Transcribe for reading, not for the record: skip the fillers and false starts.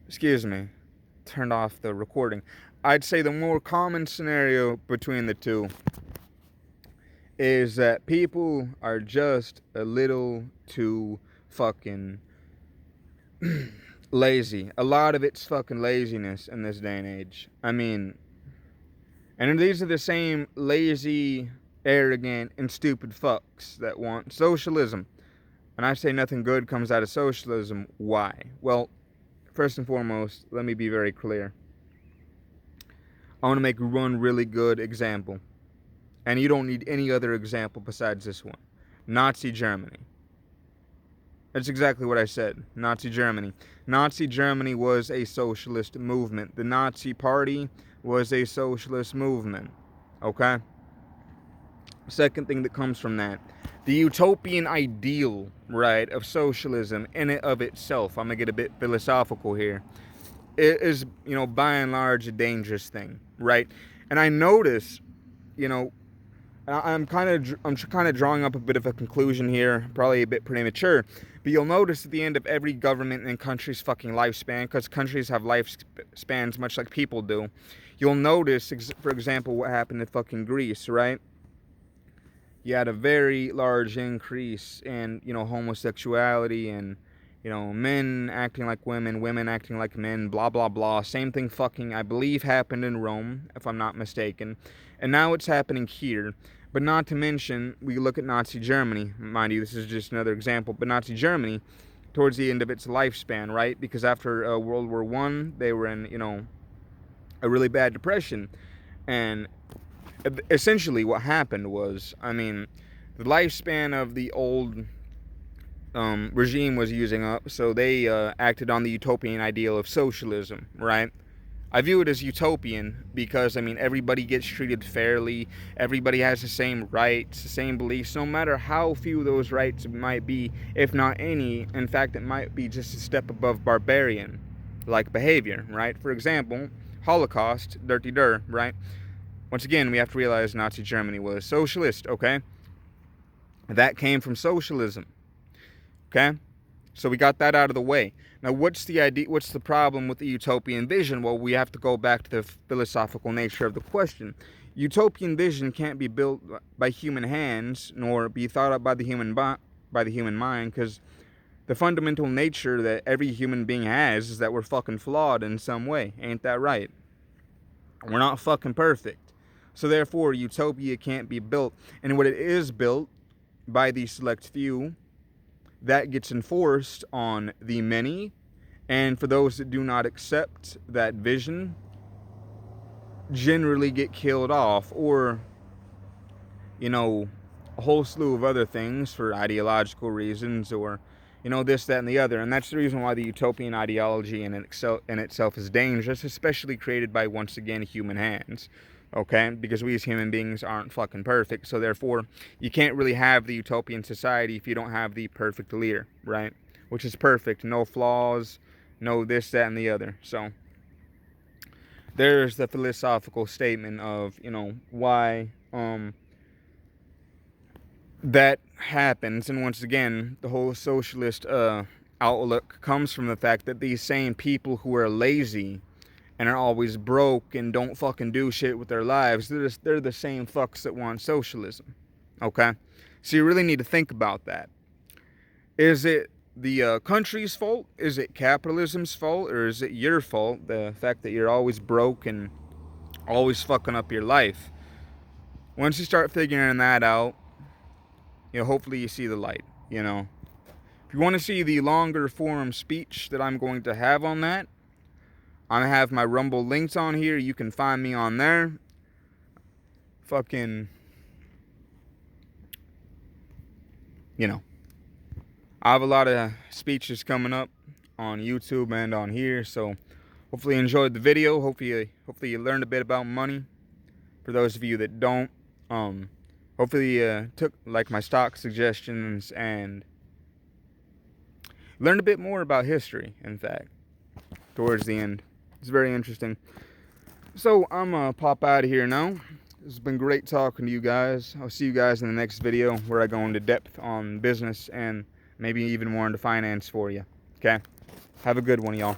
excuse me, turned off the recording. I'd say the more common scenario between the two is that people are just a little too fucking lazy. A lot of it's fucking laziness in this day and age. I mean, and these are the same lazy, arrogant, and stupid fucks that want socialism. And I say nothing good comes out of socialism. Why? Well, first and foremost, let me be very clear. I want to make one really good example. And you don't need any other example besides this one. Nazi Germany. That's exactly what I said. Nazi Germany. Nazi Germany was a socialist movement. The Nazi Party was a socialist movement. Okay? Second thing that comes from that. The utopian ideal, right, of socialism in and of itself, I'm going to get a bit philosophical here, it is, by and large a dangerous thing, right? And I notice, you know, I'm kind of drawing up a bit of a conclusion here, probably a bit premature, but you'll notice at the end of every government and country's fucking lifespan, because countries have lifespans much like people do, you'll notice, for example, what happened in fucking Greece, right? You had a very large increase in, homosexuality and, men acting like women, women acting like men, blah, blah, blah. Same thing fucking, I believe, happened in Rome, if I'm not mistaken. And now it's happening here. But not to mention, we look at Nazi Germany. Mind you, this is just another example. But Nazi Germany, towards the end of its lifespan, right? Because after World War I, they were in, a really bad depression. And essentially what happened was, the lifespan of the old regime was using up, so they acted on the utopian ideal of socialism, right? I view it as utopian because, everybody gets treated fairly, everybody has the same rights, the same beliefs, no matter how few those rights might be, if not any. In fact, it might be just a step above barbarian-like behavior, right? For example, Holocaust, dirty dir, right? Once again, we have to realize Nazi Germany was socialist, okay? That came from socialism, okay? So we got that out of the way. Now, what's the idea? What's the problem with the utopian vision? Well, we have to go back to the philosophical nature of the question. Utopian vision can't be built by human hands, nor be thought up by the human mind, because the fundamental nature that every human being has is that we're fucking flawed in some way. Ain't that right? We're not fucking perfect. So therefore, utopia can't be built. And when it is built by the select few, that gets enforced on the many. And for those that do not accept that vision, generally get killed off, or, a whole slew of other things for ideological reasons, or, this, that, and the other. And that's the reason why the utopian ideology in itself is dangerous, especially created by, once again, human hands. Okay? Because we as human beings aren't fucking perfect. So therefore, you can't really have the utopian society if you don't have the perfect leader, right? Which is perfect. No flaws, no this, that, and the other. So there's the philosophical statement of, why that happens. And once again, the whole socialist outlook comes from the fact that these same people who are lazy and are always broke and don't fucking do shit with their lives, they're the same fucks that want socialism. Okay? So you really need to think about that. Is it the country's fault? Is it capitalism's fault? Or is it your fault, the fact that you're always broke and always fucking up your life? Once you start figuring that out, hopefully you see the light, If you want to see the longer form speech that I'm going to have on that, I'm going to have my Rumble links on here. You can find me on there. Fucking, I have a lot of speeches coming up on YouTube and on here. So hopefully you enjoyed the video. Hopefully you learned a bit about money. For those of you that don't, hopefully you took like my stock suggestions and learned a bit more about history, in fact, towards the end. It's very interesting. So I'm going to pop out of here now. This has been great talking to you guys. I'll see you guys in the next video where I go into depth on business and maybe even more into finance for you. Okay? Have a good one, y'all.